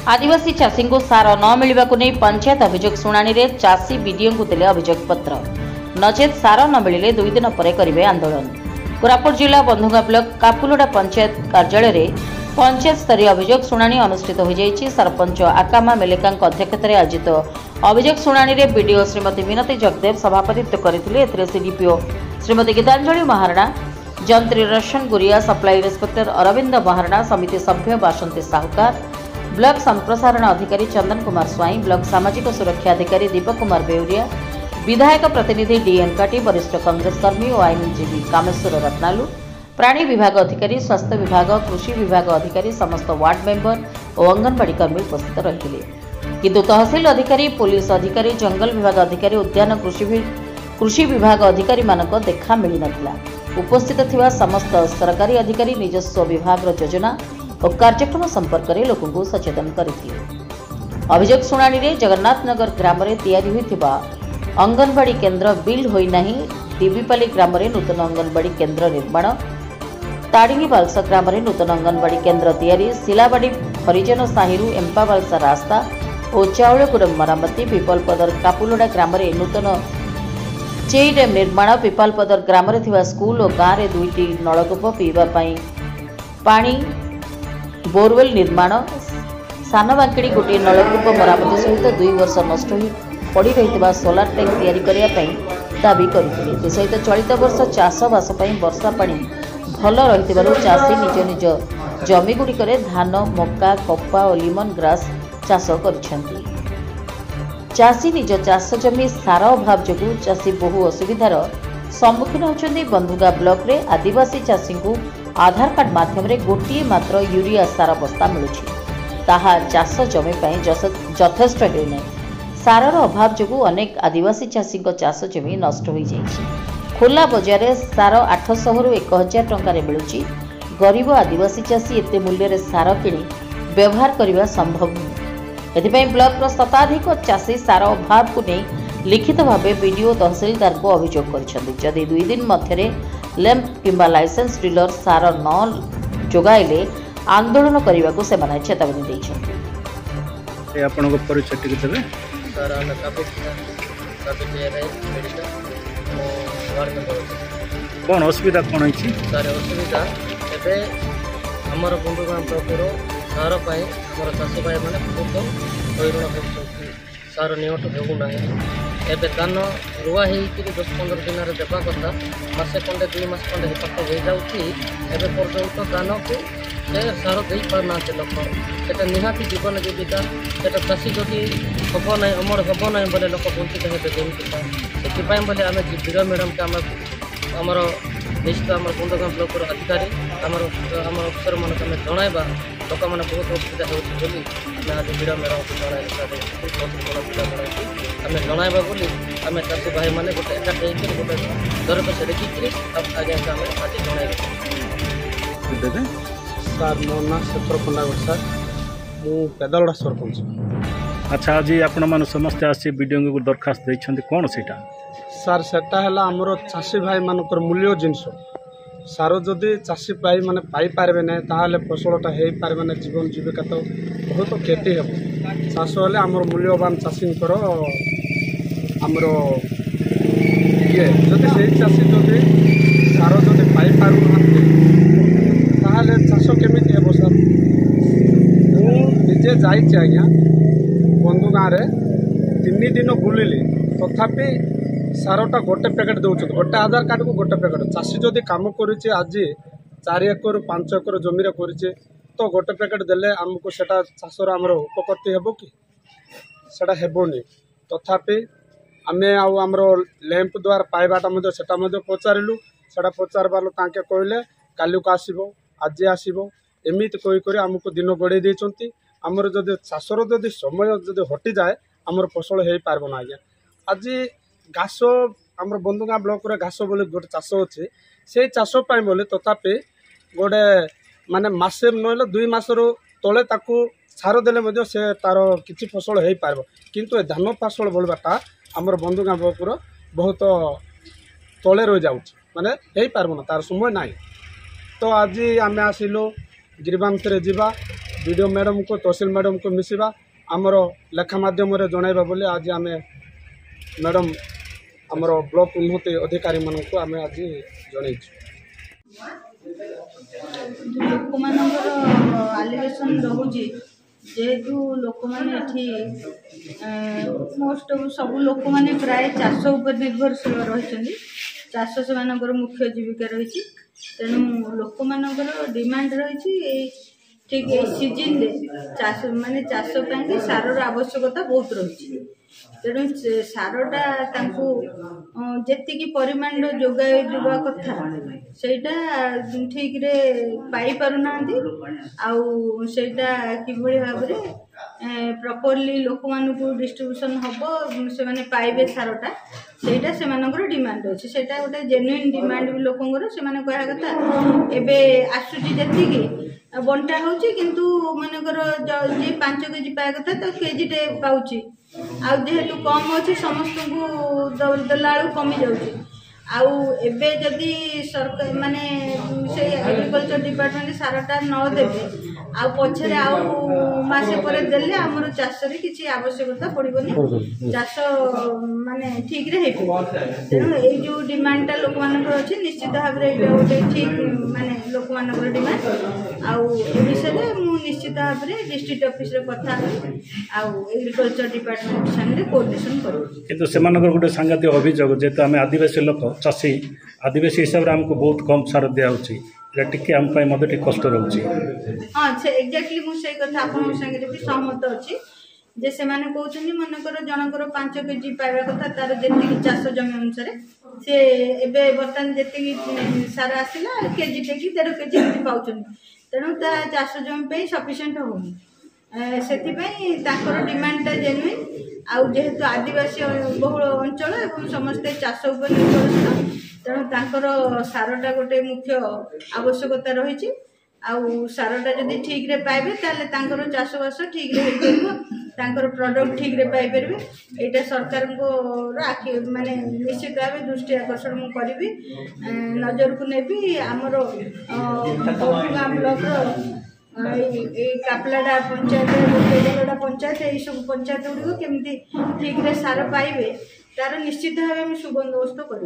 आदिवासी चाषी को सार न मिलने को नहीं पंचायत अभियोग शुणाणी में चाषी बीडीओ को देले अभियोग पत्र नचेत सार न मिले 2 दिन पर करेंगे आंदोलन। कोरापुट जिला बंधुगा ब्लॉक कापुलोडा पंचायत कार्यालय में पंचायत स्तरीय अभियोग शुणाणी अनुष्ठित हो जाएगी। सरपंच आकामा मेलेका अध्यक्षता आयोजित अभियोग शुणाणी में बीडीओ श्रीमती मिनती जगदेव सभापतित्व करते। सीडीपीओ श्रीमती गीतांजलि महाराणा, जंत्री रोशन गुरिया, सप्लाई इन्स्पेक्टर अरविंद महाराणा, समिति सभ्य बासंती साहुकार, ब्लॉक संप्रसारण अधिकारी चंदन कुमार स्वाई, ब्लॉक सामाजिक सुरक्षा अधिकारी दीपक कुमार बेउरिया, विधायक प्रतिनिधि डीएन काटी, वरिष्ठ कांग्रेस कर्मी और आईनजीवी कामेश्वर रत्नालु, प्राणी विभाग अधिकारी, स्वास्थ्य विभाग, कृषि विभाग अधिकारी, समस्त वार्ड मेंबर और अंगनवाड़ी कर्मी उपस्थित रही। किंतु तहसील अधिकारी, पुलिस अधिकारी, जंगल विभाग अधिकारी, उद्यान कृषि विभाग अधिकारी मानक देखा मिल नथिला। उपस्थित थिबा समस्त सरकारी अधिकारी निजस्व विभाग योजना और कार्यक्रम संपर्क में लोक सचेतन करथिले। अभियोग शुणाणी में जगन्नाथनगर ग्राम में तैयारी होइथिबा अंगनवाड़ी केन्द्र बिल होई नाही, डीबीपाली ग्राम में नूतन अंगनवाड़ी केन्द्र निर्माण, ताड़िंगी बालसा ग्राम में नूतन अंगनवाड़ी केन्द्र तैयारी, सिलाबाड़ी हरिजन साहिरु एम्पा बालसा रास्ता और चाउलगुड़ मरामती, पिपलपदर कापुलोडा ग्राम में नूतन चेई डैम निर्माण, पिपालपदर ग्राम में थिबा स्कूल और गाँव में 2टी नलकूप पीवा पानी बोरवेल निर्माण, सानबांकिड़ी गोटे नलकूप मरामती सहित 2 वर्ष नष्ट हो पड़ी रही सोलार टैंक तैयारी करने दाबी करते। सहित चलित वर्ष चाषबास वर्षा पानी भल रही चाषी निज निज जमीगुड़िक धान, मक्का, कपा और लिमन ग्रास चाष कर। चाषी निज चाष जमी सार अभाव जो चाषी बहु असुविधार सम्मुखीन होती। बंधुगा ब्लॉक रे आदिवासी चाषी को आधार कार्ड माध्यम गोटे मात्र यूरिया सार बस्ता मिलुछि, ताहा चाष जमी यथेष्ट हेउना। सारर अभाव जो अनेक आदिवासी चाषी चाष जमी नष्ट हो जाइछि। खोला बजार में सार 800 रु 1000 टंकार मिलुछि। गरीब आदिवासी चाषी एते मूल्य सार किणी व्यवहार करने संभव नुहे। एथिपाई ब्लॉक शताधिक चाषी सार अभाव को नहीं लिखित भाव बीडीओ तहसीलदार को अभियोग कर। जदि 2 दिन मध्य लैंप किंबा लाइसेंस डीलर सार न जोगाइले आंदोलन करने को सेमाने चेतावनी देइछन्ति। आपनको परिचय टिके देबे सर हम कौन असुविधा कौन है सर असुविधा एबे हमर बंधुगा ब्लॉकर सार पाए हमर चाषी भाई मैंने बहुत हईराण होती। सार नियट देना एबे धान रुआ हो 10-15 दिन देवा कथा मसे खंडे 2 मास खंडे पाख हो जाऊँगी। एबे पर्यंत धान को से सार दे पारना लोक से निहाती जीवन जीविका से चाषी जदि हम ना अमर हम ना बोले लोक वंचित हेबे से बोले आम बीडीओ मैडम के आमर निश्चित आम बंधुगा ब्लॉकर अधिकारी आम अफिसर मान जनवा लोक मैंने बहुत असुविधा होगी आज बीडीओ मैडम को आम जनवा बोली आम चाषी भाई मैंने गोटे एकाठी होकर गोटे दरखास्त लिखिकी आगे आम आज देबे। सर मो ना शेखर पंडागढ़ सर मु पेदालड़ा सरपंच। अच्छा आज आपण मान समस्त आसी वीडियो को दरखास्त देइछन्ति कोन सेटा सर सेटा हला हमरो चाषी भाई मानकर मूल्य जिनस सार जदि चाषी भाई माने पाई पारबे नै ताहाले फसलटा हेई पारबे नै जीवन जीविका तो बहुत क्षति हेबो। चाष हेले हमर मूल्यवान चाषींकर हमरो ये जदि सेई चाषी जदि सार जदि पाई पारु नहंते ताहाले चाष केमिति हेबो सर। मु निजे जाइछि आज्ञा बंधु गाँव में 3 दिन बुलिली तथापि सारटा गोटे पैकेट दौर गोटे आधार कार्ड को गोटे पैकेट चाषी जदि कम कर आज 4 एकर 5 एकर जमी कर तो गोटे पैकेट देले आमको सेटा चाषर आमर उपकृति हेबो कि सेटा हेबोनी। तथापि आम आमर लैंप द्वारा पाइबाटा सेटा पचारू सेटा पचारबार तांके कहले काली को आसब आज आसब एमती कहीकि आमको दिन गड़े देइछन्ति। आमर जदि चाषर जदि समय जदि हटि जाए आमर फसल हो पार ना आज्ञा। आज घास आमर बंधुगा ब्लॉक रे घास बोले गोटे चाष अच्छे से चाष बोले तथापि गोटे माने मासे नहले 2 मासर तले ताकू सार देले से तार किसी फसल हो पार किंतु धान फसल बोलवाटा आमर बंधुगा ब्लॉक बहुत तले रही जाऊँ माने हो पार ना तार समय ना। तो आज आम आसिलु गिरिबांश रे जीवा वीडियो मैडम को तहसील मैडम को मिसिबा आमर लेखा मध्यम जनइबा बोली आज आम मैडम आमर ब्लॉक उन्नति अधिकारी मान को आम आज जन लोक आलिगेसन रोचे जेहेतु लोक मैंने मोस्ट सब लोक मैंने प्राय चाष उपर निर्भरशील रही चाष से मुख्य जीविका रही तेणु लोक मानकर डिमांड रही ठीक सीजन चाष माने चाष सार आवश्यकता बहुत रही तेणु सारटा जी परिमाण जोगाई देवा कथा सेटा ठीक रे पाई पारुना आउटा किभली भाव प्रॉपर्ली लोक मानू डिस्ट्रीब्यूशन हम से माने पाइबे सारटा सेटा से डिमांड अच्छे सेटा गोटे जेन्युइन डिमांड भी लोकंर से कह कथा एबे आसुची जति बंटा होची किंतु मनकर जे 5 केजी पाए कथा तो केजीटे पाउची आ जेहेतु कम अच्छे समस्त को देला कमी जाऊँगी आउ एबे जदि सरकार माने से एग्रीकल्चर डिपार्टमेंट सारटा न देबे आ पछरे आउ मासे परे देले हमर चाष रे किछि आवश्यकता पड़िबनी चाष माने ठीक रे हेबे तेणु ए जो डिमांडटा लोक मानकर अछि निश्चित भाव रे गोटे ठीक माने लोक मानकर डिमांड आउ ए विषय रे मु निश्चित भाव रे डिस्ट्रिक्ट ऑफिस रे कथा आउ एग्रीकल्चर डिपार्टमेंट संगे कोऑर्डिनेशन करू किंतु सेमानकर गोटे सांगतिक अभियोग जेतो आमे आदिवासी लोक चाषी आदिवासी हिसाब से आमको बहुत कम सार दिया टे आम कष्ट रोचे। हाँ से एक्जाक्टली मुझे कथा आप संगे भी सहमत अच्छी जे से माने कहउछन्ती मनकर जनकर 5 केजी पाइबा कथा तार जेति चाष जमी अनुसार से एबे बर्तन जेति सार आसिला केजी टे कि 1.5 केजी पाउछन्ती तेणु ता चाष जमी पे सफिशिएंट होनी से डिमांडटा जेन्युइन आउ जेहेतु आदिवासी बहुल अंचल एवं समस्ते चाष उपर निर्भरशील तेणु तांकर सारटा गोटे मुख्य आवश्यकता रही आउ सारटा जदि ठीक रे पाइबे ताले तांकर चाषबास ठीक रे तांकर प्रोडक्ट ठीक रे पाई परिबे एटा सरकार को आखि माने निश्चित भाव दृष्टि आकर्षण मु करिवि नजर को नेबी हमर ब्लॉक कापलाडा पंचायत पंचायत यही सब पंचायत गुड़िक केमती ठीक रे सार पाइबे तार निश्चित भाव सुबंदोबस्त कर।